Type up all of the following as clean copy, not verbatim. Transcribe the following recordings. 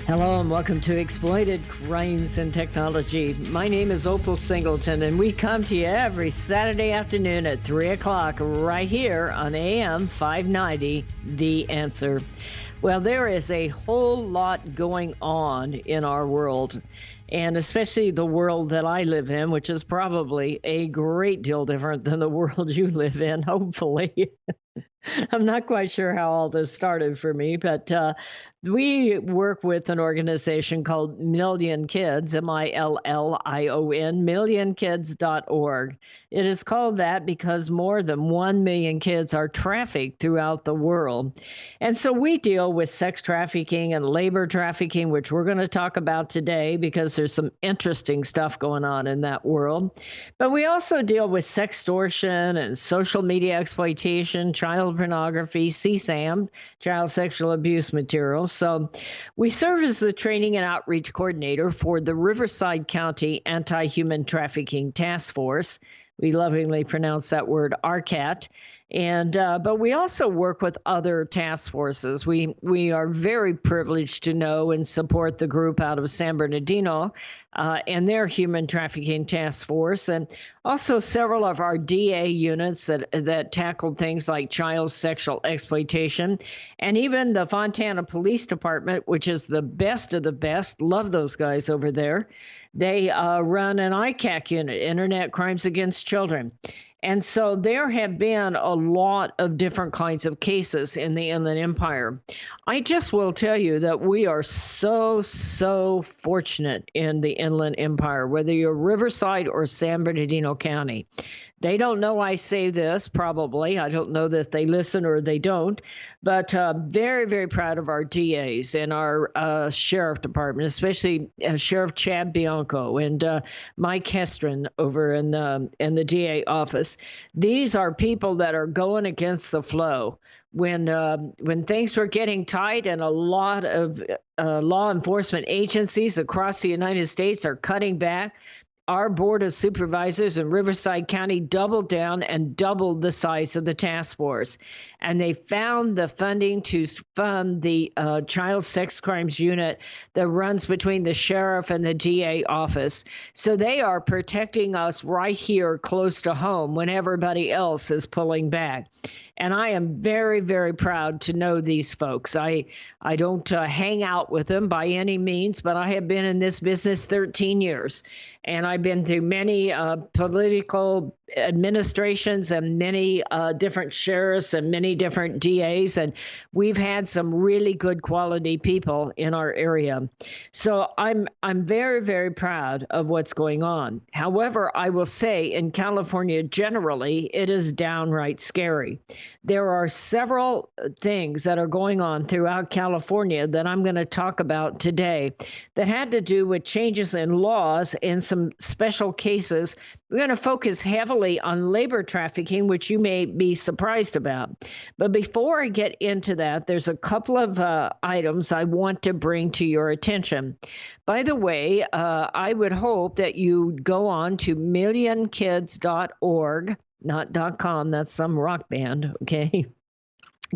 Hello and welcome to Exploited Crimes and Technology. My name is Opal Singleton, and we come to you every Saturday afternoon at 3 o'clock right here on AM 590, The Answer. Well, there is a whole lot going on in our world, and especially the world that I live in, which is probably a great deal different than the world you live in, hopefully. I'm not quite sure how all this started for me, but we work with an organization called Million Kids, Million, millionkids.org. It is called that because more than 1 million kids are trafficked throughout the world. And so we deal with sex trafficking and labor trafficking, which we're going to talk about today because there's some interesting stuff going on in that world. But we also deal with sextortion and social media exploitation, child pornography, CSAM, child sexual abuse materials. So we serve as the training and outreach coordinator for the Riverside County Anti-Human Trafficking Task Force. We lovingly pronounce that word RCAT. And but we also work with other task forces. We are very privileged to know and support the group out of San Bernardino and their human trafficking task force, and also several of our DA units that tackled things like child sexual exploitation, and even the Fontana Police Department, which is the best of the best. Love those guys over there. They run an ICAC unit, Internet Crimes Against Children. And so there have been a lot of different kinds of cases in the Inland Empire. I just will tell you that we are so fortunate in the Inland Empire, whether you're Riverside or San Bernardino County. They don't know I say this, probably. I don't know that they listen or they don't, but very proud of our DAs and our sheriff department, especially Sheriff Chad Bianco and Mike Hestron over in the DA office. These are people that are going against the flow. When things were getting tight and a lot of law enforcement agencies across the United States are cutting back, our Board of Supervisors in Riverside County doubled down and doubled the size of the task force. And they found the funding to fund the child sex crimes unit that runs between the sheriff and the DA office. So they are protecting us right here close to home when everybody else is pulling back. And I am very proud to know these folks. I don't hang out with them by any means, but I have been in this business 13 years. And I've been through many political administrations and many different sheriffs and many different DAs. And we've had some really good quality people in our area. So I'm very proud of what's going on. However, I will say in California generally, it is downright scary. There are several things that are going on throughout California that I'm going to talk about today that had to do with changes in laws in some special cases. We're going to focus heavily on labor trafficking, which you may be surprised about. But before I get into that, there's a couple of items I want to bring to your attention. By the way, I would hope that you go on to millionkids.org, not .com, that's some rock band, okay?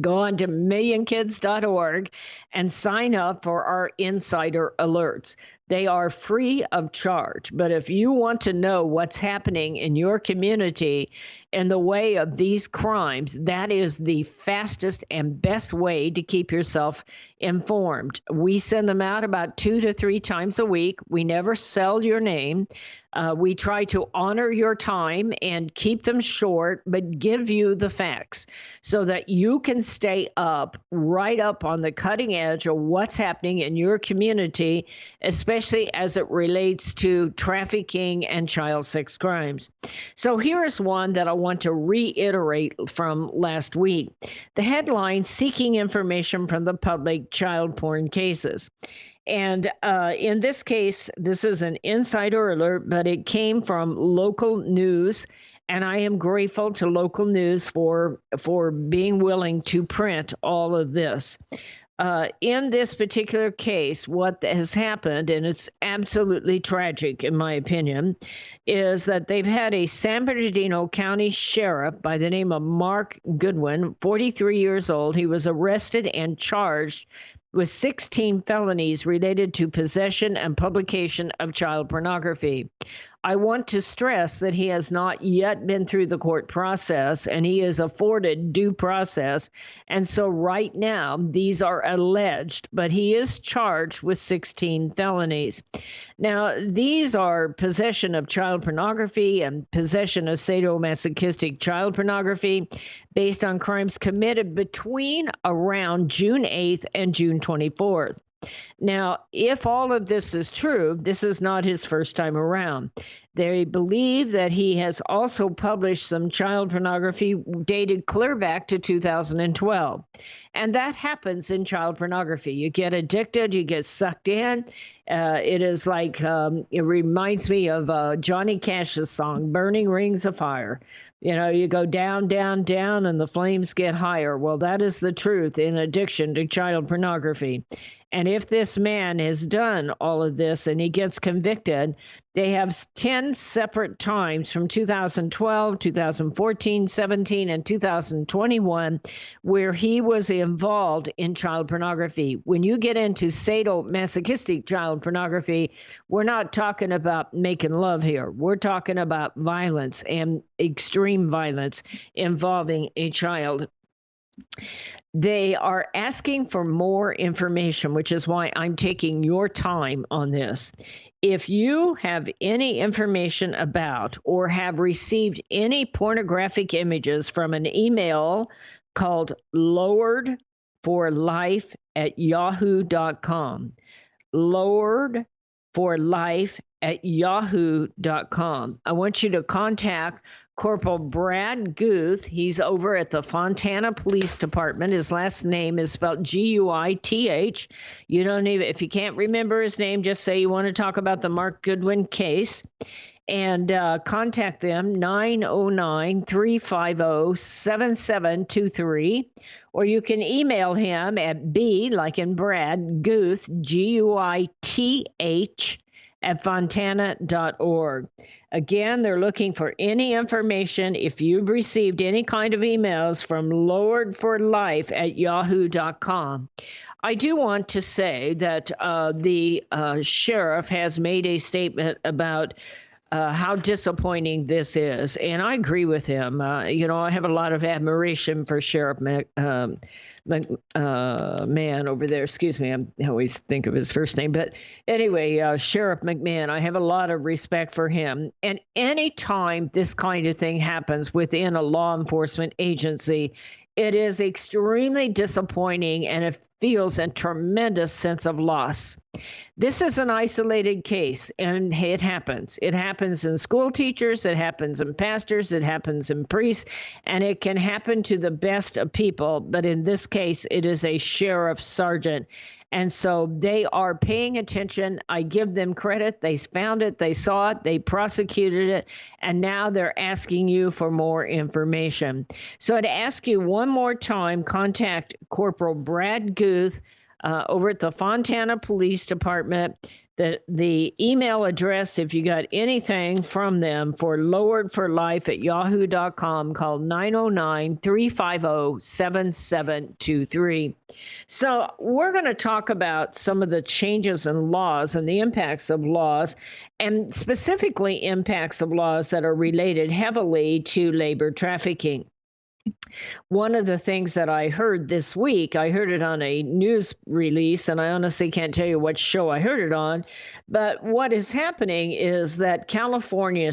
Go on to millionkids.org and sign up for our insider alerts. They are free of charge. But if you want to know what's happening in your community in the way of these crimes, that is the fastest and best way to keep yourself informed. We send them out about 2 to 3 times a week. We never sell your name. We try to honor your time and keep them short, but give you the facts so that you can stay right up on the cutting edge of what's happening in your community, especially as it relates to trafficking and child sex crimes. So here is one that I want to reiterate from last week. The headline, Seeking Information from the Public, Child Porn Cases. And in this case, this is an insider alert, but it came from local news. And I am grateful to local news for being willing to print all of this. In this particular case, what has happened, and it's absolutely tragic in my opinion, is that they've had a San Bernardino County sheriff by the name of Mark Goodwin, 43 years old. He was arrested and charged with 16 felonies related to possession and publication of child pornography. I want to stress that he has not yet been through the court process and he is afforded due process. And so right now, these are alleged, but he is charged with 16 felonies. Now, these are possession of child pornography and possession of sadomasochistic child pornography based on crimes committed between around June 8th and June 24th. Now, if all of this is true, this is not his first time around. They believe that he has also published some child pornography dated clear back to 2012. And that happens in child pornography. You get addicted, you get sucked in. It is like, it reminds me of Johnny Cash's song, Burning Rings of Fire. You know, you go down, down, down, and the flames get higher. Well, that is the truth in addiction to child pornography. And if this man has done all of this and he gets convicted, they have 10 separate times from 2012, 2014, 17, and 2021 where he was involved in child pornography. When you get into sadomasochistic child pornography, we're not talking about making love here. We're talking about violence and extreme violence involving a child. They are asking for more information, which is why I'm taking your time on this. If you have any information about or have received any pornographic images from an email called loweredforlife@yahoo.com, loweredforlife@yahoo.com, I want you to contact Corporal Brad Guth. He's over at the Fontana Police Department. His last name is spelled Guith. You don't even, if you can't remember his name, just say you want to talk about the Mark Goodwin case. And contact them, 909-350-7723. Or you can email him at B, like in Brad, Guith, Guith, @fontana.org. Again, they're looking for any information. If you've received any kind of emails from loweredforlife@yahoo.com. I do want to say that the sheriff has made a statement about how disappointing this is. And I agree with him. I have a lot of admiration for Sheriff man over there. Excuse me, I always think of his first name. But anyway, Sheriff McMahon, I have a lot of respect for him. And anytime this kind of thing happens within a law enforcement agency, it is extremely disappointing and it feels a tremendous sense of loss. This is an isolated case, and it happens. It happens in school teachers, it happens in pastors, it happens in priests, and it can happen to the best of people. But in this case, it is a sheriff sergeant. And so they are paying attention. I give them credit. They found it. They saw it. They prosecuted it. And now they're asking you for more information. So I'd ask you one more time, contact Corporal Brad Guth over at the Fontana Police Department. The email address, if you got anything from them, for loweredforlife@yahoo.com, call 909-350-7723. So we're going to talk about some of the changes in laws and the impacts of laws, and specifically impacts of laws that are related heavily to labor trafficking. One of the things that I heard this week, I heard it on a news release, and I honestly can't tell you what show I heard it on, but what is happening is that California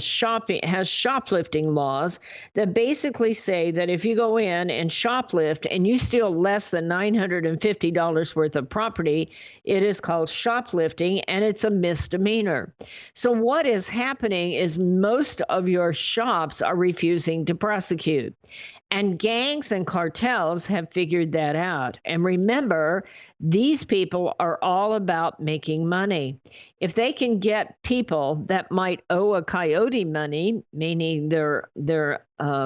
has shoplifting laws that basically say that if you go in and shoplift and you steal less than $950 worth of property, it is called shoplifting, and it's a misdemeanor. So what is happening is most of your shops are refusing to prosecute. And gangs and cartels have figured that out. And remember, these people are all about making money. If they can get people that might owe a coyote money, meaning they're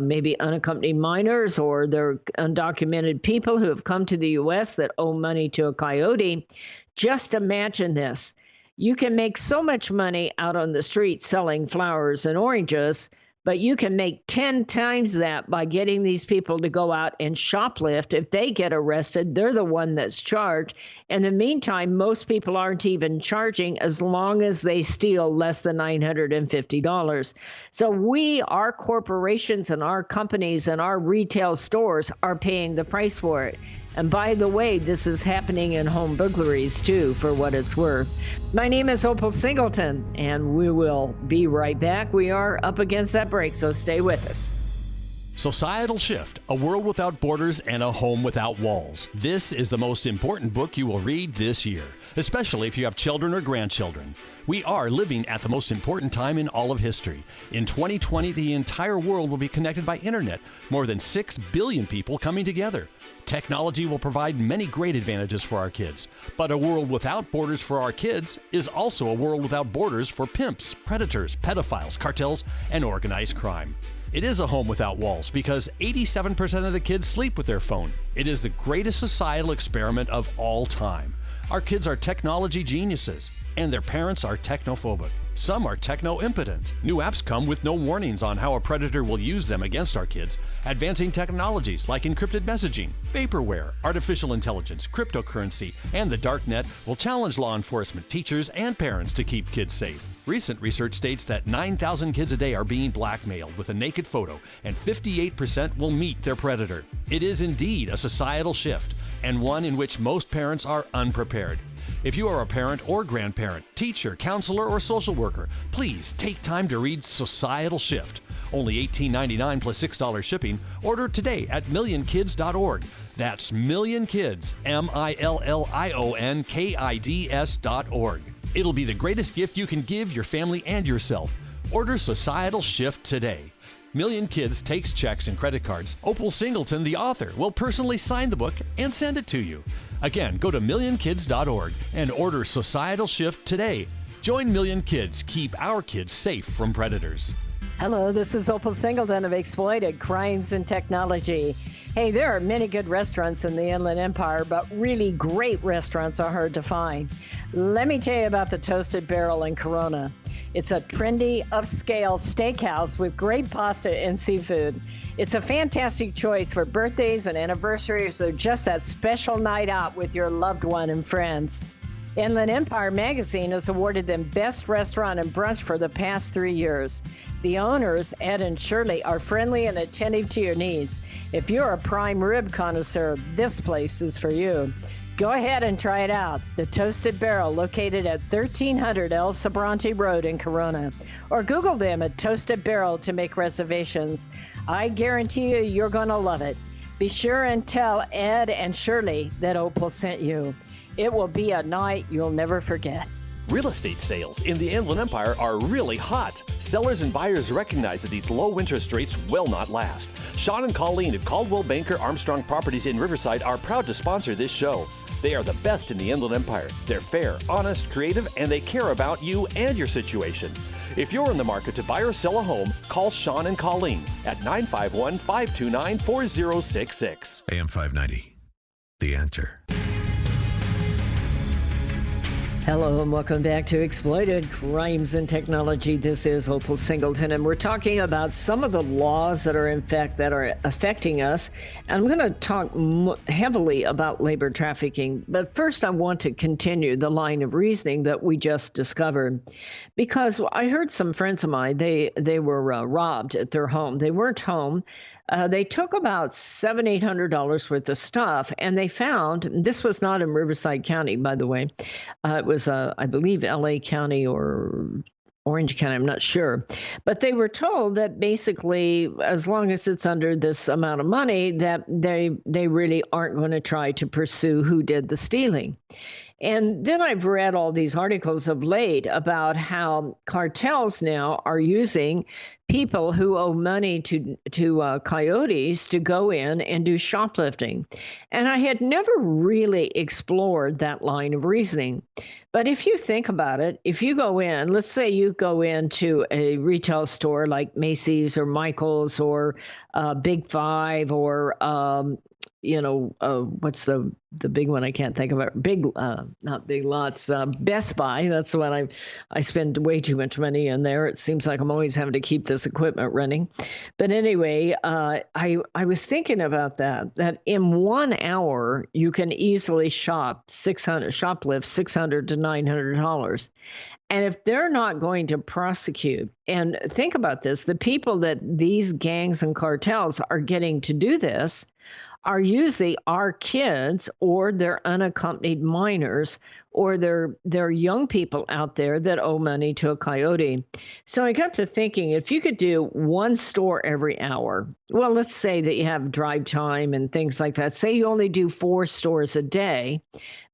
maybe unaccompanied minors or they're undocumented people who have come to the U.S. that owe money to a coyote, just imagine this. You can make so much money out on the street selling flowers and oranges, But you can make 10 times that by getting these people to go out and shoplift. If they get arrested, they're the one that's charged. In the meantime, most people aren't even charging as long as they steal less than $950. So our corporations and our companies and our retail stores are paying the price for it. And by the way, this is happening in home buglaries too, for what it's worth. My name is Opal Singleton, and we will be right back. We are up against that break, so stay with us. Societal Shift, A World Without Borders and a Home Without Walls. This is the most important book you will read this year, especially if you have children or grandchildren. We are living at the most important time in all of history. In 2020, the entire world will be connected by internet, more than 6 billion people coming together. Technology will provide many great advantages for our kids, but a world without borders for our kids is also a world without borders for pimps, predators, pedophiles, cartels, and organized crime. It is a home without walls because 87% of the kids sleep with their phone. It is the greatest societal experiment of all time. Our kids are technology geniuses, and their parents are technophobic. Some are techno-impotent. New apps come with no warnings on how a predator will use them against our kids. Advancing technologies like encrypted messaging, vaporware, artificial intelligence, cryptocurrency, and the dark net will challenge law enforcement, teachers, and parents to keep kids safe. Recent research states that 9,000 kids a day are being blackmailed with a naked photo, and 58% will meet their predator. It is indeed a societal shift, and one in which most parents are unprepared. If you are a parent or grandparent, teacher, counselor, or social worker, please take time to read Societal Shift. Only $18.99 plus $6 shipping. Order today at millionkids.org. That's millionkids, millionkids.org. It'll be the greatest gift you can give your family and yourself. Order Societal Shift today. Million Kids takes checks and credit cards. Opal Singleton, the author, will personally sign the book and send it to you. Again, go to millionkids.org and order Societal Shift today. Join Million Kids. Keep our kids safe from predators. Hello, this is Opal Singleton of Exploited Crimes and Technology. Hey, there are many good restaurants in the Inland Empire, but really great restaurants are hard to find. Let me tell you about the Toasted Barrel in Corona. It's a trendy, upscale steakhouse with great pasta and seafood. It's a fantastic choice for birthdays and anniversaries or just that special night out with your loved one and friends. Inland Empire magazine has awarded them Best Restaurant and Brunch for the past 3 years. The owners, Ed and Shirley, are friendly and attentive to your needs. If you're a prime rib connoisseur, this place is for you. Go ahead and try it out. The Toasted Barrel, located at 1300 El Sobrante Road in Corona. Or Google them at Toasted Barrel to make reservations. I guarantee you're going to love it. Be sure and tell Ed and Shirley that Opal sent you. It will be a night you'll never forget. Real estate sales in the Inland Empire are really hot. Sellers and buyers recognize that these low interest rates will not last. Sean and Colleen at Caldwell Banker Armstrong Properties in Riverside are proud to sponsor this show. They are the best in the Inland Empire. They're fair, honest, creative, and they care about you and your situation. If you're in the market to buy or sell a home, call Sean and Colleen at 951-529-4066. AM 590, The Answer. Hello and welcome back to Exploited Crimes and Technology. This is Opal Singleton, and we're talking about some of the laws that are in fact that are affecting us. And I'm going to talk heavily about labor trafficking. But first, I want to continue the line of reasoning that we just discovered, because I heard some friends of mine, they were robbed at their home. They weren't home. They took about $700-800 worth of stuff, and they found, this was not in Riverside County, by the way. It was, I believe, LA County or Orange County, I'm not sure. But they were told that basically, as long as it's under this amount of money, that they really aren't going to try to pursue who did the stealing. And then I've read all these articles of late about how cartels now are using people who owe money to coyotes to go in and do shoplifting. And I had never really explored that line of reasoning. But if you think about it, if you go in, let's say you go into a retail store like Macy's or Michael's or Big Five or what's the big one? I can't think of it. Not Big Lots, Best Buy. That's the one I spend way too much money in there. It seems like I'm always having to keep this equipment running. But anyway, I was thinking about that in 1 hour, you can easily shoplift $600 to $900. And if they're not going to prosecute, and think about this, the people that these gangs and cartels are getting to do this are usually our kids or their unaccompanied minors or their young people out there that owe money to a coyote. So I got to thinking, if you could do one store every hour, well, let's say that you have drive time and things like that. Say you only do 4 stores a day,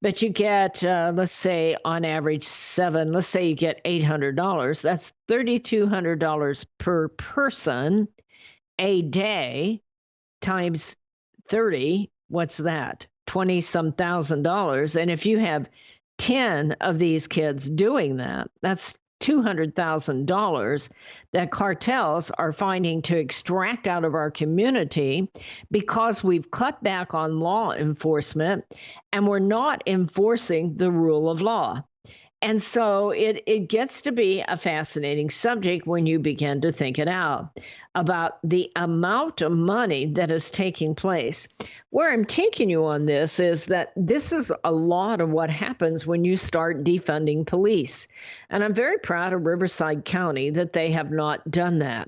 but you get, let's say on average 7, let's say you get $800. That's $3,200 per person a day times 30, what's that? 20-some thousand dollars. And if you have 10 of these kids doing that, that's $200,000 that cartels are finding to extract out of our community because we've cut back on law enforcement and we're not enforcing the rule of law. And so it gets to be a fascinating subject when you begin to think it out about the amount of money that is taking place. Where I'm taking you on this is that this is a lot of what happens when you start defunding police. And I'm very proud of Riverside County that they have not done that,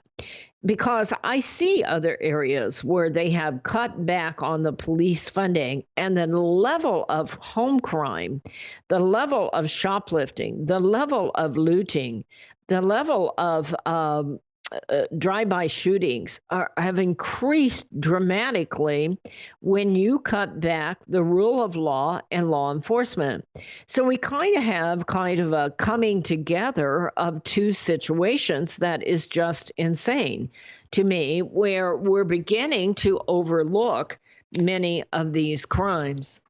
because I see other areas where they have cut back on the police funding, and the level of home crime, the level of shoplifting, the level of looting, the level of drive-by shootings have increased dramatically when you cut back the rule of law and law enforcement. So we kind of have a coming together of two situations that is just insane to me, where we're beginning to overlook many of these crimes.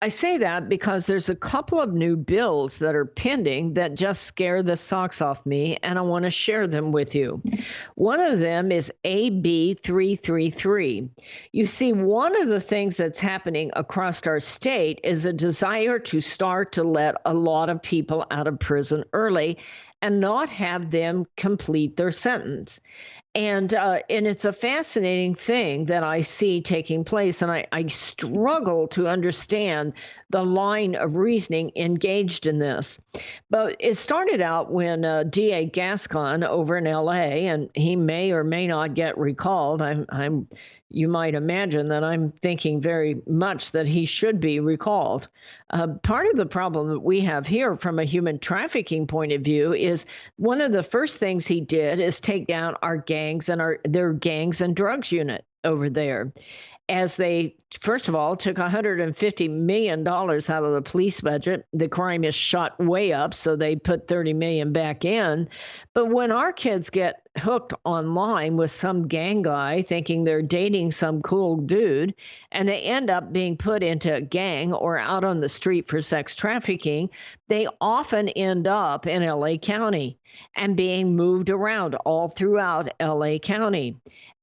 I say that because there's a couple of new bills that are pending that just scare the socks off me, and I want to share them with you. One of them is AB 333. You see, one of the things that's happening across our state is a desire to start to let a lot of people out of prison early and not have them complete their sentence. And it's a fascinating thing that I see taking place, and I struggle to understand the line of reasoning engaged in this. But it started out when D.A. Gascon over in L.A., and he may or may not get recalled. You might imagine that I'm thinking very much that he should be recalled. Part of the problem that we have here from a human trafficking point of view is one of the first things he did is take down our gangs and their gangs and drugs unit over there, as they, first of all, took $150 million out of the police budget. The crime is shot way up, so they put $30 million back in. But when our kids get hooked online with some gang guy thinking they're dating some cool dude, and they end up being put into a gang or out on the street for sex trafficking, they often end up in LA County and being moved around all throughout LA County.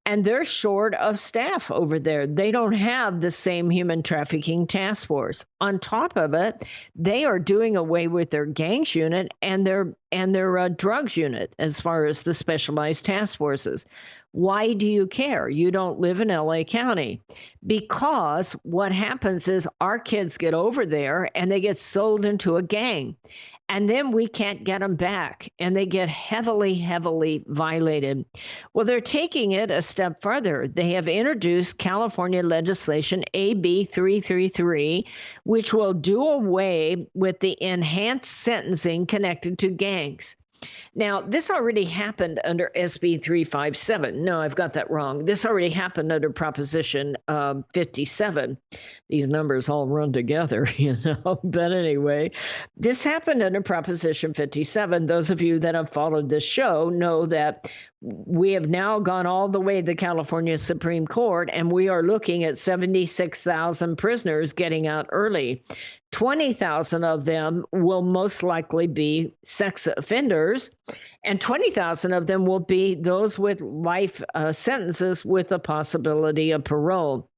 And they're short of staff over there. They don't have the same human trafficking task force. On top of it, they are doing away with their gangs unit and their drugs unit as far as the specialized task forces. Why do you care? You don't live in LA County. Because what happens is our kids get over there and they get sold into a gang. And then we can't get them back, and they get heavily, heavily violated. Well, they're taking it a step further. They have introduced California legislation AB 333, which will do away with the enhanced sentencing connected to gangs. Now, this already happened under SB 357. No, I've got that wrong. This already happened under Proposition 57. These numbers all run together, But anyway, this happened under Proposition 57. Those of you that have followed this show know that we have now gone all the way to the California Supreme Court, and we are looking at 76,000 prisoners getting out early. 20,000 of them will most likely be sex offenders, And 20,000 of them will be those with life sentences with the possibility of parole.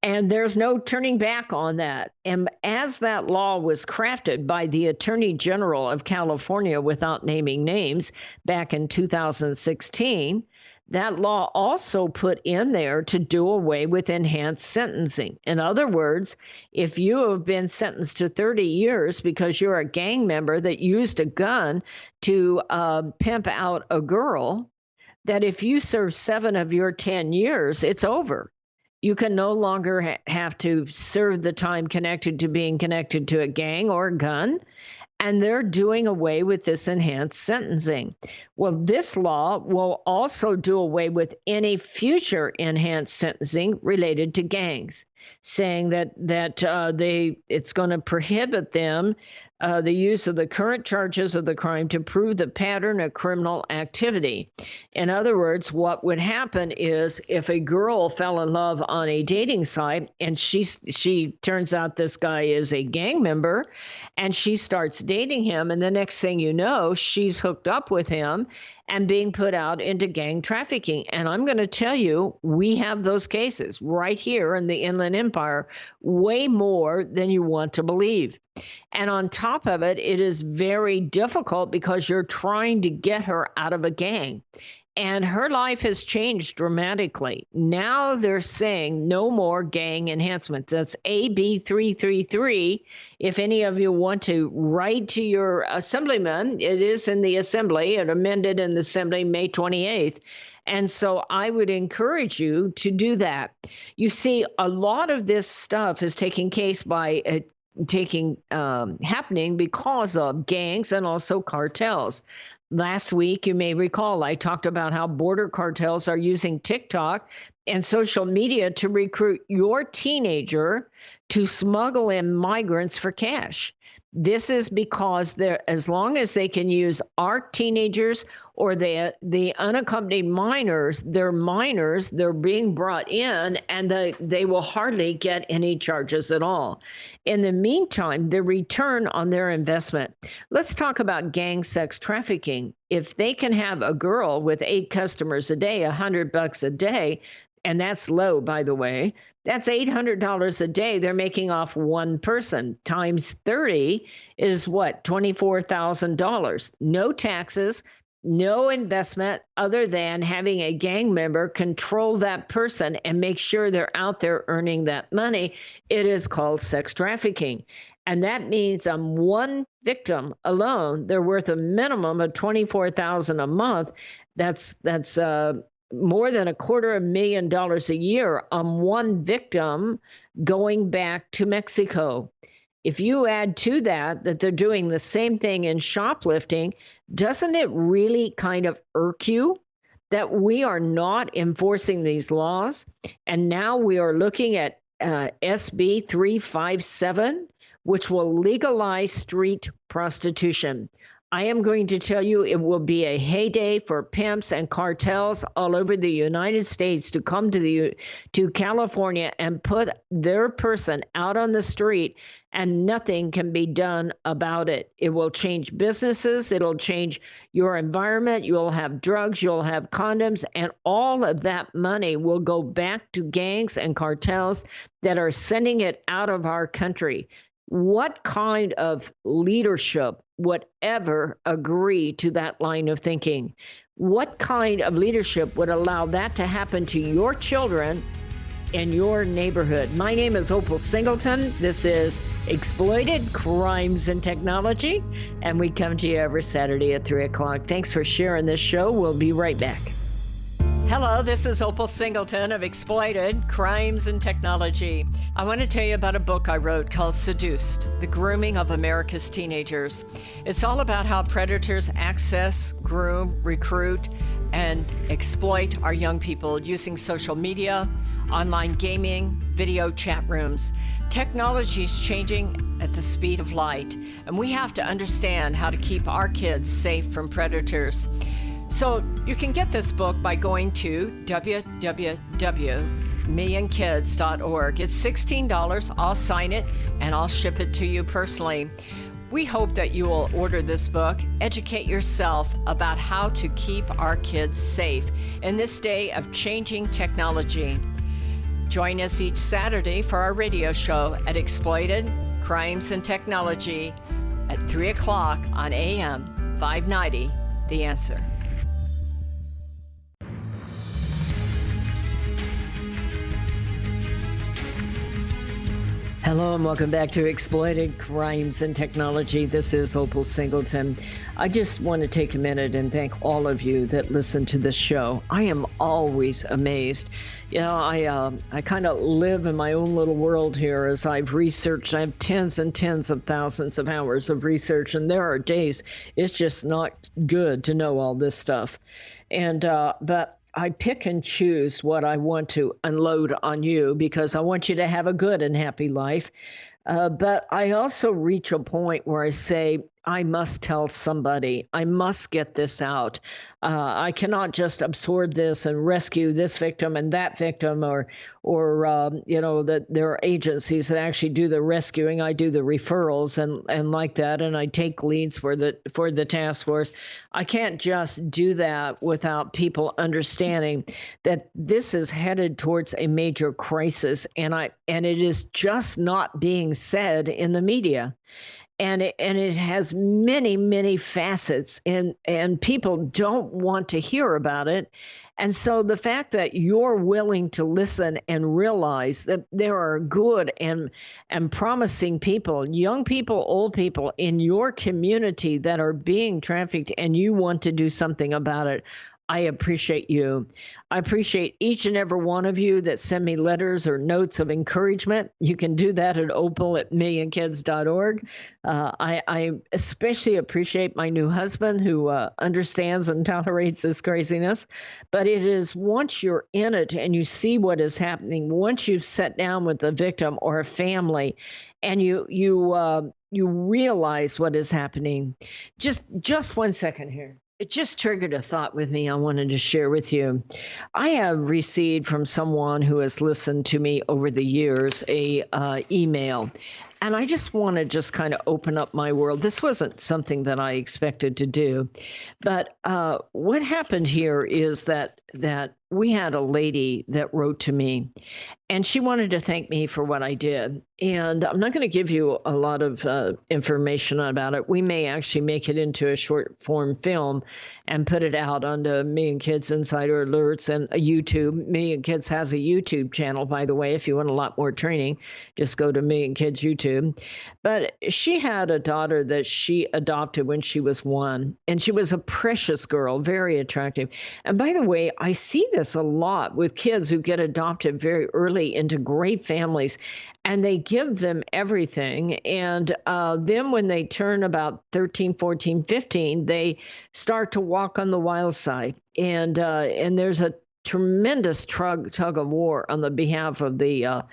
And there's no turning back on that. And as that law was crafted by the Attorney General of California, without naming names, back in 2016, that law also put in there to do away with enhanced sentencing. In other words, if you have been sentenced to 30 years because you're a gang member that used a gun to pimp out a girl, that if you serve 7 of your 10 years, it's over. You can no longer have to serve the time connected to being connected to a gang or a gun. And they're doing away with this enhanced sentencing. Well, this law will also do away with any future enhanced sentencing related to gangs, saying that it's going to prohibit them the use of the current charges of the crime to prove the pattern of criminal activity. In other words, what would happen is if a girl fell in love on a dating site and she turns out this guy is a gang member and she starts dating him, and the next thing you know, she's hooked up with him and being put out into gang trafficking. And I'm going to tell you, we have those cases right here in the Inland Empire, way more than you want to believe. And on top of it, it is very difficult because you're trying to get her out of a gang. And her life has changed dramatically. Now they're saying no more gang enhancements. That's AB 333. If any of you want to write to your assemblyman, it is in the assembly. It amended in the assembly May 28th. And so I would encourage you to do that. You see, a lot of this stuff is taking happening because of gangs and also cartels. Last week, you may recall, I talked about how border cartels are using TikTok and social media to recruit your teenager to smuggle in migrants for cash. This is because as long as they can use our teenagers or the unaccompanied minors, they're being brought in, and they will hardly get any charges at all. In the meantime, the return on their investment. Let's talk about gang sex trafficking. If they can have a girl with 8 customers a day, $100 a day, and that's low, by the way, that's $800 a day they're making off one person. Times 30 is what? $24,000. No taxes, no investment other than having a gang member control that person and make sure they're out there earning that money. It is called sex trafficking. And that means on one victim alone, they're worth a minimum of $24,000 a month. That's more than $250,000 a year on one victim going back to Mexico. If you add to that they're doing the same thing in shoplifting, doesn't it really kind of irk you that we are not enforcing these laws? And now we are looking at SB 357, which will legalize street prostitution. I am going to tell you it will be a heyday for pimps and cartels all over the United States to come to California and put their person out on the street, and nothing can be done about it. It will change businesses. It'll change your environment. You'll have drugs. You'll have condoms. And all of that money will go back to gangs and cartels that are sending it out of our country. What kind of leadership would ever agree to that line of thinking? What kind of leadership would allow that to happen to your children in your neighborhood? My name is Opal Singleton. This is Exploited Crimes and Technology, and we come to you every Saturday at 3 o'clock. Thanks for sharing this show. We'll be right back. Hello, this is Opal Singleton of Exploited Crimes and Technology. I want to tell you about a book I wrote called Seduced: The Grooming of America's Teenagers. It's all about how predators access, groom, recruit, and exploit our young people using social media, online gaming, video chat rooms. Technology is changing at the speed of light, and we have to understand how to keep our kids safe from predators. So you can get this book by going to www.millionkids.org. It's $16. I'll sign it and I'll ship it to you personally. We hope that you will order this book, educate yourself about how to keep our kids safe in this day of changing technology. Join us each Saturday for our radio show at Exploited Crimes and Technology at 3 o'clock on AM 590, The Answer. Hello and welcome back to Exploited Crimes and Technology. This is Opal Singleton. I just want to take a minute and thank all of you that listen to this show. I am always amazed. You know, I kind of live in my own little world here as I've researched. I have tens and tens of thousands of hours of research, and there are days it's just not good to know all this stuff. And but I pick and choose what I want to unload on you because I want you to have a good and happy life. But I also reach a point where I say, I must tell somebody. I must get this out. I cannot just absorb this and rescue this victim and that victim, or that there are agencies that actually do the rescuing. I do the referrals and like that, and I take leads for the task force. I can't just do that without people understanding that this is headed towards a major crisis, and it is just not being said in the media. And it has many, many facets, and people don't want to hear about it. And so the fact that you're willing to listen and realize that there are good and promising people, young people, old people in your community that are being trafficked, and you want to do something about it, I appreciate you. I appreciate each and every one of you that send me letters or notes of encouragement. You can do that at opal@millionkids.org. I especially appreciate my new husband who understands and tolerates this craziness. But it is once you're in it and you see what is happening, once you've sat down with a victim or a family and you realize what is happening. Just 1 second here. It just triggered a thought with me I wanted to share with you. I have received from someone who has listened to me over the years a email, and I just want to kind of open up my world. This wasn't something that I expected to do, but what happened here is that we had a lady that wrote to me, and she wanted to thank me for what I did. And I'm not going to give you a lot of information about it. We may actually make it into a short form film and put it out on the Million Kids Insider Alerts and a YouTube. Million Kids has a YouTube channel, by the way. If you want a lot more training, just go to Million Kids YouTube. But she had a daughter that she adopted when she was 1, and she was a precious girl, very attractive. And by the way, I see this a lot with kids who get adopted very early into great families, and they give them everything. And then when they turn about 13, 14, 15, they start to walk on the wild side. And there's a tremendous tug of war on the behalf of the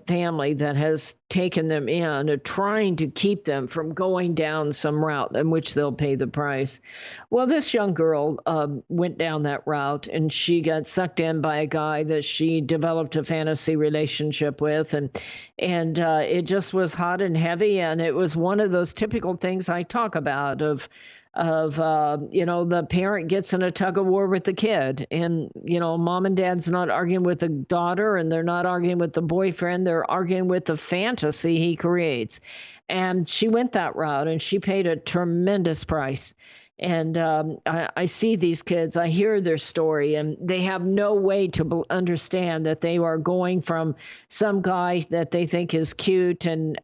family that has taken them in, trying to keep them from going down some route in which they'll pay the price. Well, this young girl went down that route, and she got sucked in by a guy that she developed a fantasy relationship with, and it just was hot and heavy, and it was one of those typical things I talk about of the parent gets in a tug of war with the kid, and mom and dad's not arguing with the daughter, and they're not arguing with the boyfriend, they're arguing with the fantasy he creates. And she went that route, and she paid a tremendous price. And I see these kids, I hear their story, and they have no way to understand that they are going from some guy that they think is cute and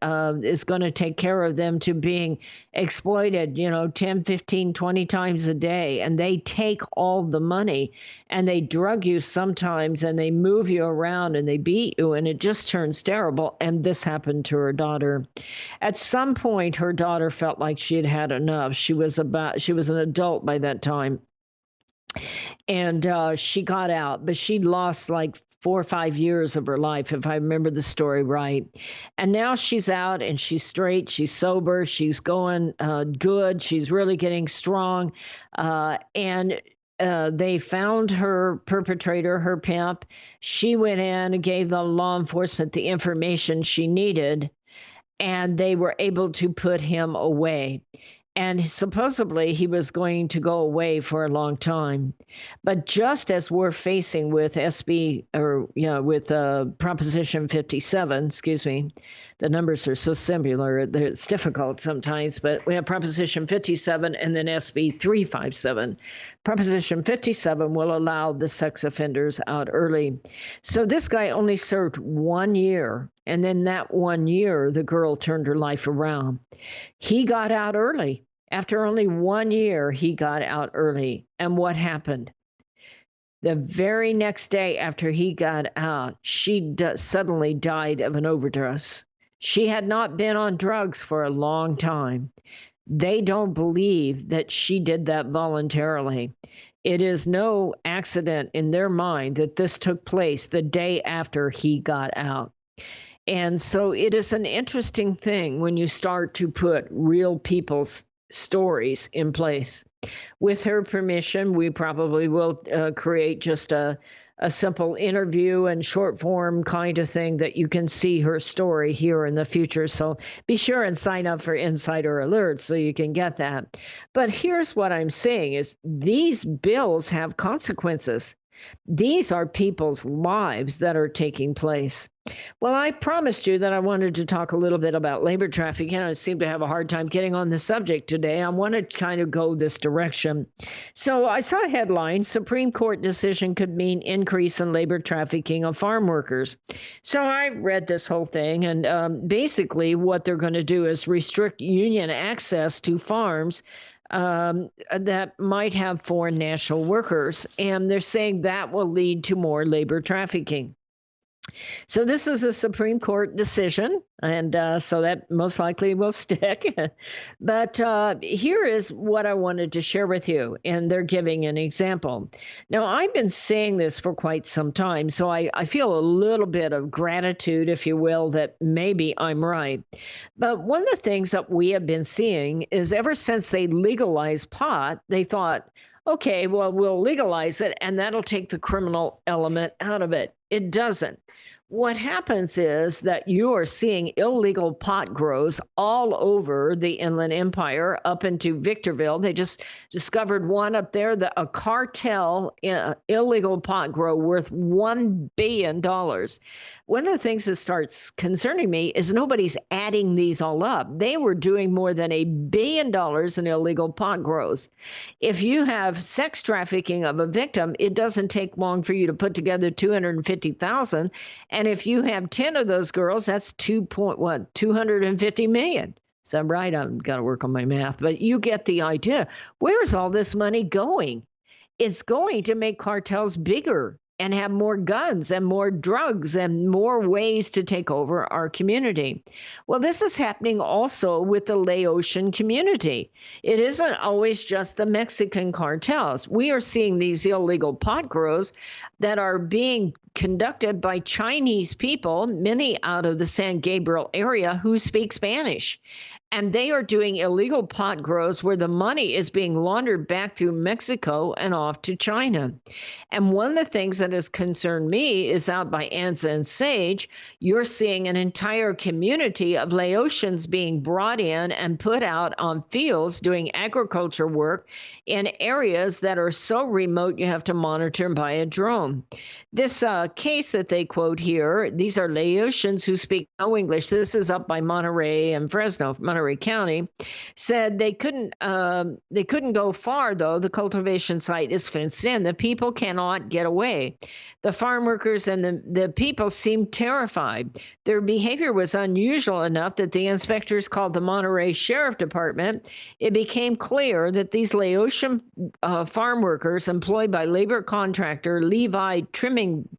is going to take care of them to being exploited, 10, 15, 20 times a day. And they take all the money, and they drug you sometimes, and they move you around, and they beat you, and it just turns terrible. And this happened to her daughter. At some point, her daughter felt like she had had enough. She was an adult by that time, and she got out, but she lost like 4 or 5 years of her life, if I remember the story right. And now she's out, and she's straight, she's sober, she's going good, she's really getting strong, and they found her perpetrator, her pimp. She went in and gave the law enforcement the information she needed. and they were able to put him away. And supposedly he was going to go away for a long time. But just as we're facing with Proposition 57, excuse me, the numbers are so similar, it's difficult sometimes, but we have Proposition 57 and then SB 357. Proposition 57 will allow the sex offenders out early. So this guy only served 1 year, and then that 1 year, the girl turned her life around. He got out early. After only 1 year, he got out early. And what happened? The very next day after he got out, she suddenly died of an overdose. She had not been on drugs for a long time. They don't believe that she did that voluntarily. It is no accident in their mind that this took place the day after he got out. And so it is an interesting thing when you start to put real people's stories in place. With her permission, we probably will create just a simple interview and short form kind of thing that you can see her story here in the future. So be sure and sign up for Insider Alerts so you can get that. But here's what I'm saying is these bills have consequences. These are people's lives that are taking place. Well, I promised you that I wanted to talk a little bit about labor trafficking. I seem to have a hard time getting on the subject today. I want to kind of go this direction. So I saw a headline, Supreme Court decision could mean increase in labor trafficking of farm workers. So I read this whole thing, and basically what they're going to do is restrict union access to farms that might have foreign national workers. And they're saying that will lead to more labor trafficking. So this is a Supreme Court decision, and so that most likely will stick. But here is what I wanted to share with you, and they're giving an example. Now, I've been saying this for quite some time, so I feel a little bit of gratitude, if you will, that maybe I'm right. But one of the things that we have been seeing is ever since they legalized pot, they thought, okay, well, we'll legalize it, and that'll take the criminal element out of it. It doesn't. What happens is that you are seeing illegal pot grows all over the Inland Empire up into Victorville. They just discovered one up there, a cartel illegal pot grow worth $1 billion. One of the things that starts concerning me is nobody's adding these all up. They were doing more than $1 billion in illegal pot grows. If you have sex trafficking of a victim, it doesn't take long for you to put together 250,000. And if you have 10 of those girls, that's 250 million. So I'm right. I've got to work on my math, but you get the idea. Where's all this money going? It's going to make cartels bigger and have more guns and more drugs and more ways to take over our community. Well, this is happening also with the Laotian community. It isn't always just the Mexican cartels. We are seeing these illegal pot grows that are being conducted by Chinese people, many out of the San Gabriel area, who speak Spanish. And they are doing illegal pot grows where the money is being laundered back through Mexico and off to China. And one of the things that has concerned me is out by Anza and Sage, you're seeing an entire community of Laotians being brought in and put out on fields doing agriculture work in areas that are so remote you have to monitor by a drone. This case that they quote here, these are Laotians who speak no English. This is up by Monterey and Fresno, Monterey County, said they couldn't go far, though. The cultivation site is fenced in. The people cannot get away. The farm workers and the people seemed terrified. Their behavior was unusual enough that the inspectors called the Monterey Sheriff Department. It became clear that these Laotian farm workers employed by labor contractor Levi Trim and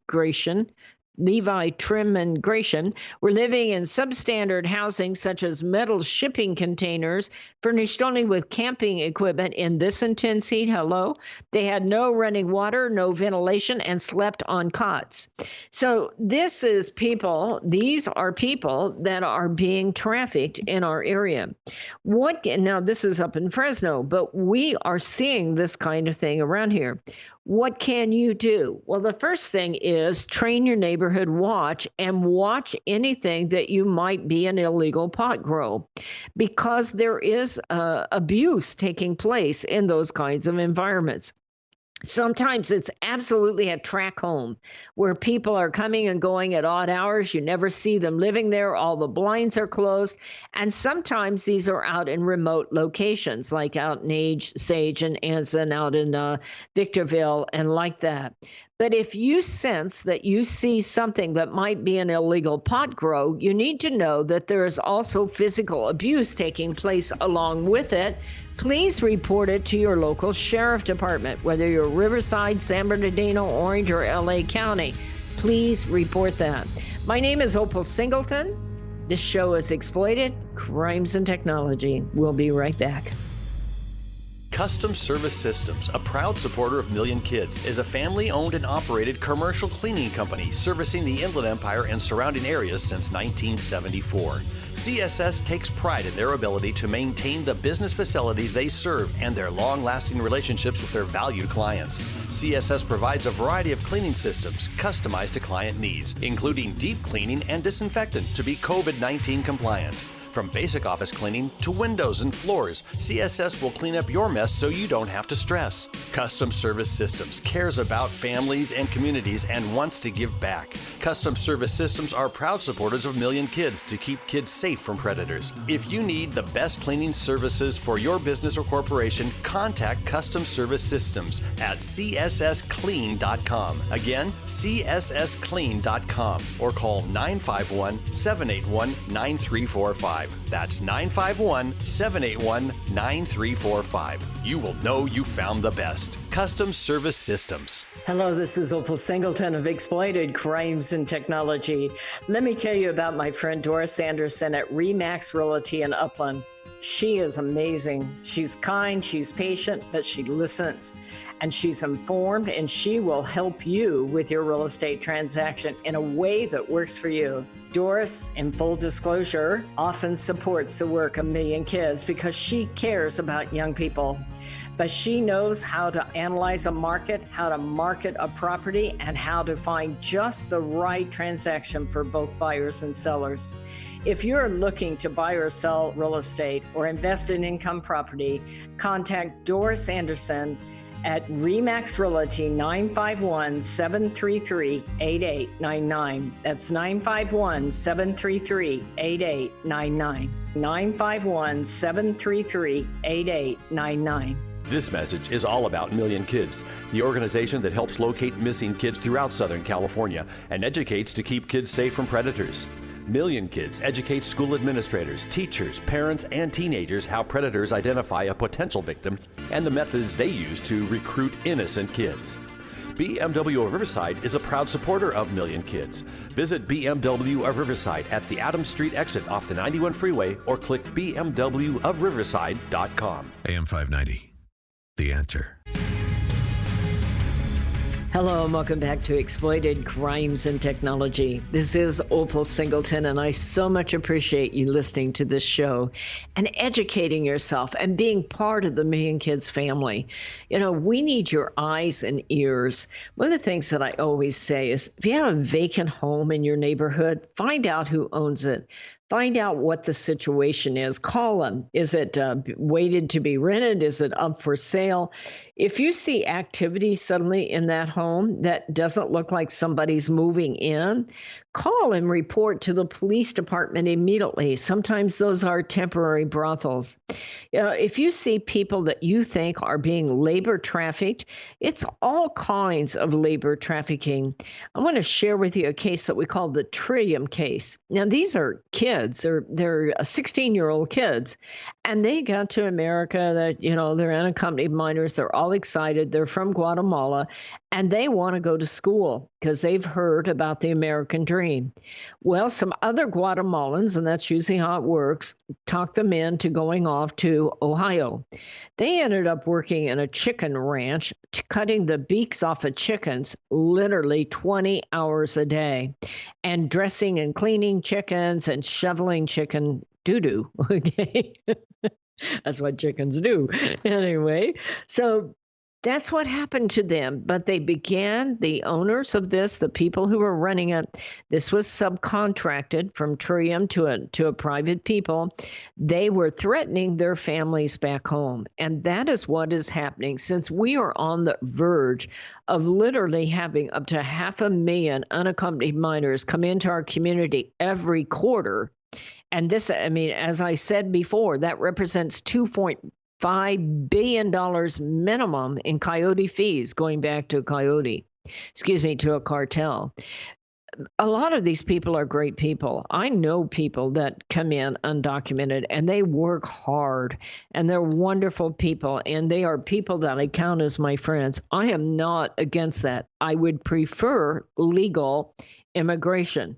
Gratian were living in substandard housing such as metal shipping containers furnished only with camping equipment in this intense heat. Hello. They had no running water, no ventilation, and slept on cots. So these are people that are being trafficked in our area. Now this is up in Fresno, but we are seeing this kind of thing around here. What can you do? Well, the first thing is train your neighborhood watch and watch anything that you might be an illegal pot grow because there is abuse taking place in those kinds of environments. Sometimes it's absolutely a track home where people are coming and going at odd hours. You never see them living there. All the blinds are closed. And sometimes these are out in remote locations, like out in Sage and Anson, out in Victorville, and like that. But if you sense that you see something that might be an illegal pot grow, you need to know that there is also physical abuse taking place along with it. Please report it to your local sheriff department, whether you're Riverside, San Bernardino, Orange, or LA County. Please report that. My name is Opal Singleton. This show is Exploited Crimes and Technology. We'll be right back. Custom Service Systems, a proud supporter of Million Kids, is a family-owned and operated commercial cleaning company servicing the Inland Empire and surrounding areas since 1974. CSS takes pride in their ability to maintain the business facilities they serve and their long-lasting relationships with their valued clients. CSS provides a variety of cleaning systems customized to client needs, including deep cleaning and disinfectant to be COVID-19 compliant. From basic office cleaning to windows and floors, CSS will clean up your mess so you don't have to stress. Custom Service Systems cares about families and communities and wants to give back. Custom Service Systems are proud supporters of Million Kids to keep kids safe from predators. If you need the best cleaning services for your business or corporation, contact Custom Service Systems at cssclean.com. Again, cssclean.com or call 951-781-9345. That's 951-781-9345. You will know you found the best. Custom Service Systems. Hello, this is Opal Singleton of Exploited Crimes and Technology. Let me tell you about my friend Doris Anderson at Remax Realty in Upland. She is amazing. She's kind, she's patient, but she listens. And she's informed, and she will help you with your real estate transaction in a way that works for you. Doris, in full disclosure, often supports the work of Million Kids because she cares about young people. But she knows how to analyze a market, how to market a property, and how to find just the right transaction for both buyers and sellers. If you're looking to buy or sell real estate or invest in income property, contact Doris Anderson at Remax Realty 951-733-8899. That's 951-733-8899. 951-733-8899. This message is all about Million Kids, the organization that helps locate missing kids throughout Southern California and educates to keep kids safe from predators. Million Kids educates school administrators, teachers, parents, and teenagers how predators identify a potential victim and the methods they use to recruit innocent kids. BMW of Riverside is a proud supporter of Million Kids. Visit BMW of Riverside at the Adams Street exit off the 91 freeway or click bmwofriverside.com. AM 590, The Answer. Hello and welcome back to Exploited Crimes and Technology. This is Opal Singleton, and I so much appreciate you listening to this show and educating yourself and being part of the Million Kids family. You know, we need your eyes and ears. One of the things that I always say is if you have a vacant home in your neighborhood, find out who owns it. Find out what the situation is. Call them. Is it waited to be rented? Is it up for sale? If you see activity suddenly in that home that doesn't look like somebody's moving in, call and report to the police department immediately. Sometimes those are temporary brothels. You know, if you see people that you think are being labor trafficked, it's all kinds of labor trafficking. I want to share with you a case that we call the Trillium case. Now, these are kids. They're 16-year-old kids, and they got to America. That they're unaccompanied minors. They're all excited. They're from Guatemala, and they want to go to school because they've heard about the American dream. Well, some other Guatemalans, and that's usually how it works, talked them into going off to Ohio. They ended up working in a chicken ranch, cutting the beaks off of chickens literally 20 hours a day, and dressing and cleaning chickens and shoveling chicken doo-doo. Okay. That's what chickens do. Anyway, so That's what happened to them. But they began, the owners of this, the people who were running it, this was subcontracted from Trillium to a private people. They were threatening their families back home. And that is what is happening since we are on the verge of literally having up to 500,000 unaccompanied minors come into our community every quarter. And this, I mean, as I said before, that represents $2.5 billion minimum in coyote fees going back to a to a cartel. A lot of these people are great people. I know people that come in undocumented and they work hard and they're wonderful people and they are people that I count as my friends. I am not against that. I would prefer legal immigration.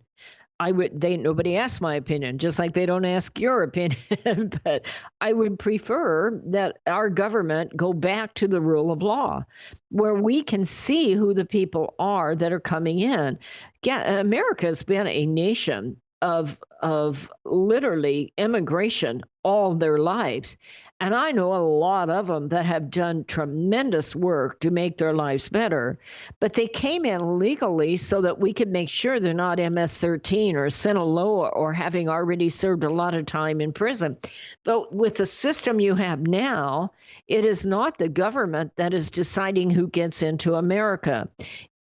Nobody asks my opinion, just like they don't ask your opinion, but I would prefer that our government go back to the rule of law where we can see who the people are that are coming in. Yeah, America has been a nation of literally immigration all their lives. And I know a lot of them that have done tremendous work to make their lives better, but they came in legally so that we could make sure they're not MS-13 or Sinaloa or having already served a lot of time in prison. But with the system you have now, it is not the government that is deciding who gets into America.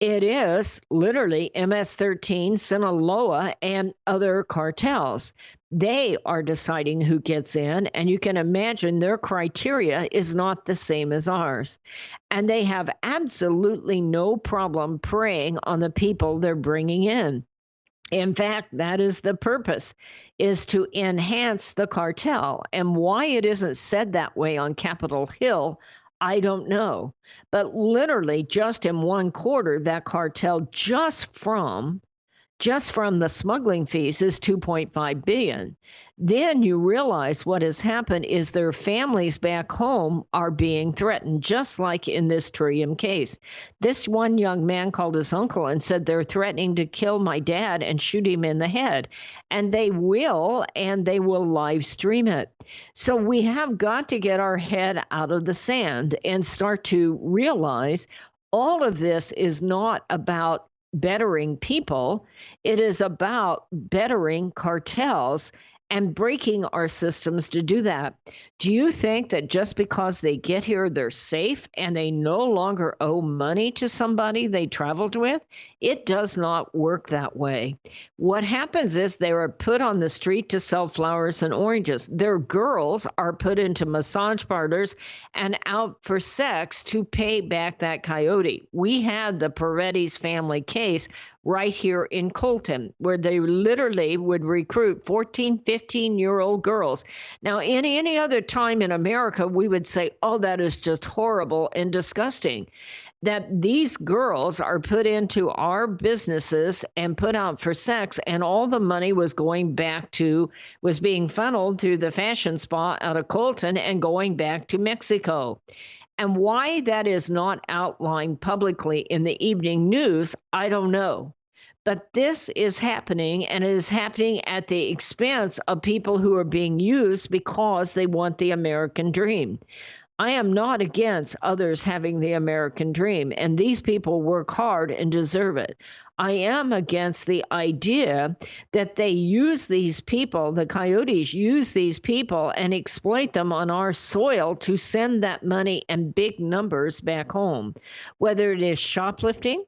It is literally MS-13, Sinaloa, and other cartels. They are deciding who gets in, and you can imagine their criteria is not the same as ours. And they have absolutely no problem preying on the people they're bringing in. In fact, that is the purpose, is to enhance the cartel. And why it isn't said that way on Capitol Hill, I don't know. But literally, just in one quarter, that cartel just from the smuggling fees is 2.5 billion. Then you realize what has happened is their families back home are being threatened, just like in this Trillium case. This one young man called his uncle and said they're threatening to kill my dad and shoot him in the head. And they will live stream it. So we have got to get our head out of the sand and start to realize all of this is not about bettering people. It is about bettering cartels and breaking our systems to do that. Do you think that just because they get here, they're safe and they no longer owe money to somebody they traveled with? It does not work that way. What happens is they are put on the street to sell flowers and oranges. Their girls are put into massage parlors and out for sex to pay back that coyote. We had the Paredes family case right here in Colton, where they literally would recruit 14, 15-year-old girls. Now, in any other time in America, we would say, oh, that is just horrible and disgusting. That these girls are put into our businesses and put out for sex, and all the money was being funneled through the fashion spa out of Colton and going back to Mexico. And why that is not outlined publicly in the evening news, I don't know. But this is happening, and it is happening at the expense of people who are being used because they want the American dream. I am not against others having the American dream, and these people work hard and deserve it. I am against the idea that they use these people, the coyotes use these people and exploit them on our soil to send that money in big numbers back home, whether it is shoplifting,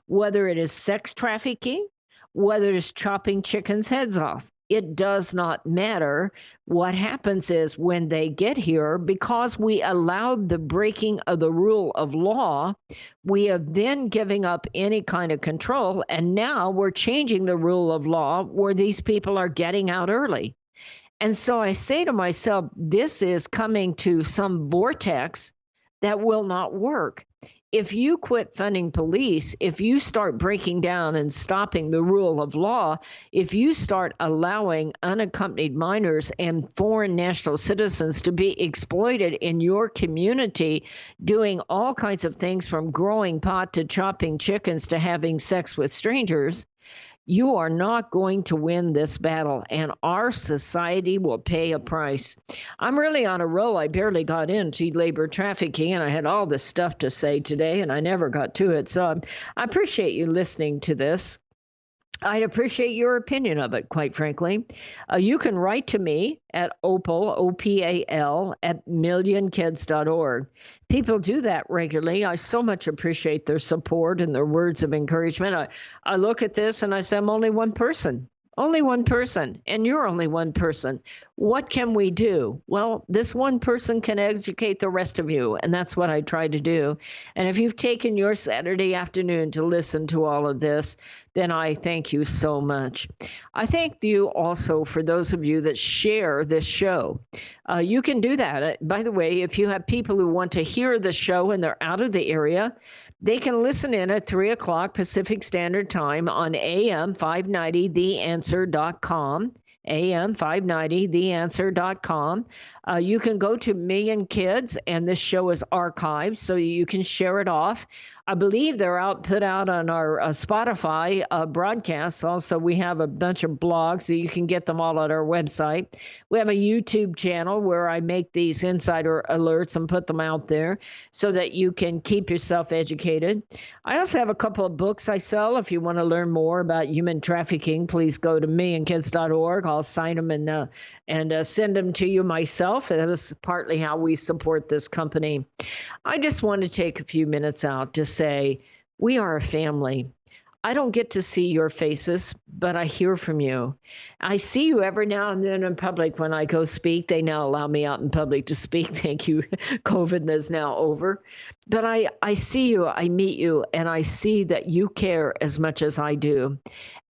whether it is sex trafficking, whether it is chopping chickens' heads off. It does not matter. What happens is when they get here, because we allowed the breaking of the rule of law, we are then giving up any kind of control. And now we're changing the rule of law where these people are getting out early. And so I say to myself, this is coming to some vortex that will not work. If you quit funding police, if you start breaking down and stopping the rule of law, if you start allowing unaccompanied minors and foreign national citizens to be exploited in your community, doing all kinds of things from growing pot to chopping chickens to having sex with strangers, You are not going to win this battle, and our society will pay a price. I'm really on a roll. I barely got into labor trafficking, and I had all this stuff to say today, and I never got to it. So I appreciate you listening to this. I'd appreciate your opinion of it, quite frankly. You can write to me at opal, OPAL, at millionkids.org. People do that regularly. I so much appreciate their support and their words of encouragement. I look at this and I say, I'm only one person. Only one person, and you're only one person. What can we do? Well, this one person can educate the rest of you, and that's what I try to do. And if you've taken your Saturday afternoon to listen to all of this, then I thank you so much. I thank you also for those of you that share this show. You can do that. By the way, if you have people who want to hear the show and they're out of the area, they can listen in at 3 o'clock Pacific Standard Time on AM 590, theanswer.com. AM 590, theanswer.com. You can go to Million Kids, and this show is archived, so you can share it off. I believe they're put out on our Spotify broadcasts. Also, we have a bunch of blogs, so you can get them all at our website. We have a YouTube channel where I make these insider alerts and put them out there so that you can keep yourself educated. I also have a couple of books I sell. If you want to learn more about human trafficking, please go to millionkids.org. I'll sign them and send them to you myself. That is partly how we support this company. I just want to take a few minutes out to say, we are a family. I don't get to see your faces, but I hear from you. I see you every now and then in public when I go speak. They now allow me out in public to speak. Thank you. COVID is now over. But I see you, I meet you, and I see that you care as much as I do.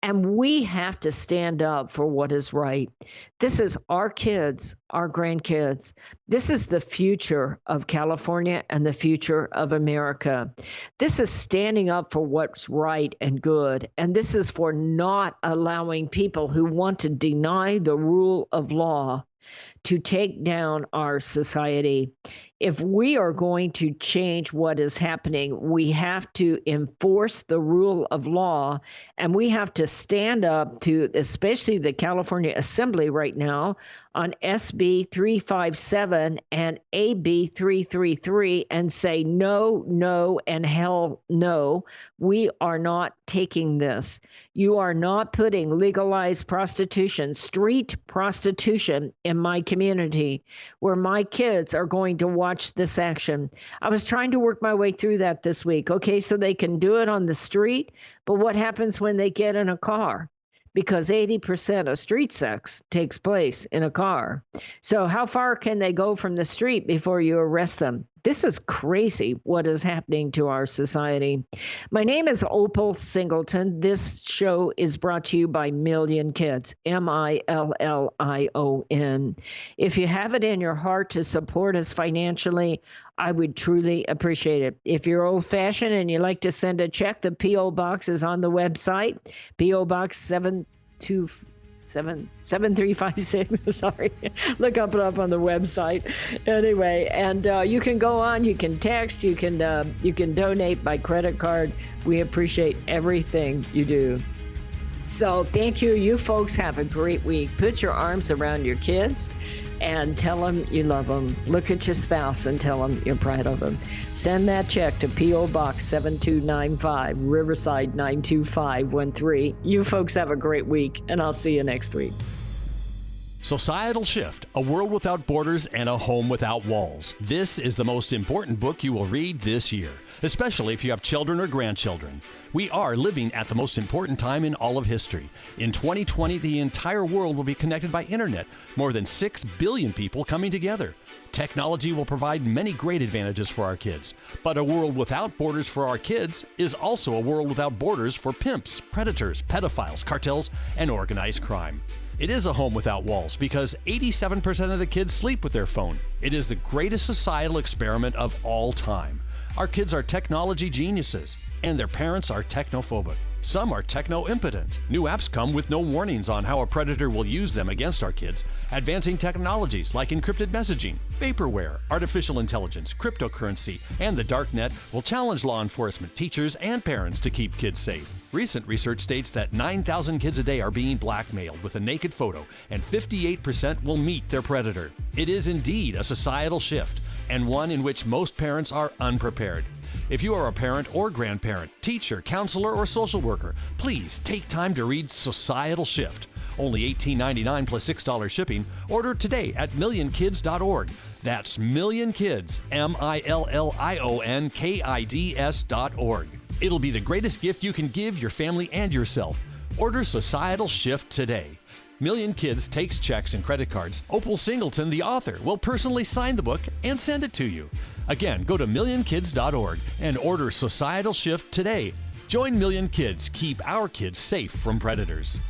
And we have to stand up for what is right. This is our kids, our grandkids. This is the future of California and the future of America. This is standing up for what's right and good. And this is for not allowing people who want to deny the rule of law to take down our society. If we are going to change what is happening, we have to enforce the rule of law, and we have to stand up to, especially the California Assembly right now, on SB 357 and AB 333 and say no, no, and hell no. We are not taking this. You are not putting legalized prostitution, street prostitution in my community where my kids are going to watch this action. I was trying to work my way through that this week. Okay, so they can do it on the street, but what happens when they get in a car? Because 80% of street sex takes place in a car. So how far can they go from the street before you arrest them? This is crazy what is happening to our society. My name is Opal Singleton. This show is brought to you by Million Kids, Million. If you have it in your heart to support us financially, I would truly appreciate it. If you're old-fashioned and you like to send a check, the P.O. Box is on the website, P.O. Box 7356. Sorry, look it up on the website. Anyway, and you can go on, you can text, you can donate by credit card. We appreciate everything you do. So thank you. You folks have a great week. Put your arms around your kids and tell them you love them. Look at your spouse and tell them you're proud of them. Send that check to P.O. Box 7295, Riverside 92513. You folks have a great week, and I'll see you next week. Societal Shift, A World Without Borders and a Home Without Walls. This is the most important book you will read this year, especially if you have children or grandchildren. We are living at the most important time in all of history. In 2020, the entire world will be connected by internet, more than 6 billion people coming together. Technology will provide many great advantages for our kids, but a world without borders for our kids is also a world without borders for pimps, predators, pedophiles, cartels, and organized crime. It is a home without walls because 87% of the kids sleep with their phone. It is the greatest societal experiment of all time. Our kids are technology geniuses, and their parents are technophobic. Some are techno-impotent. New apps come with no warnings on how a predator will use them against our kids. Advancing technologies like encrypted messaging, vaporware, artificial intelligence, cryptocurrency, and the darknet will challenge law enforcement, teachers, and parents to keep kids safe. Recent research states that 9,000 kids a day are being blackmailed with a naked photo, and 58% will meet their predator. It is indeed a societal shift, and one in which most parents are unprepared. If you are a parent or grandparent, teacher, counselor, or social worker, please take time to read Societal Shift. Only $18.99 plus $6 shipping. Order today at millionkids.org. That's millionkids, millionkids.org. It'll be the greatest gift you can give your family and yourself. Order Societal Shift today. Million Kids takes checks and credit cards. Opal Singleton, the author, will personally sign the book and send it to you. Again, go to millionkids.org and order Societal Shift today. Join Million Kids. Keep our kids safe from predators.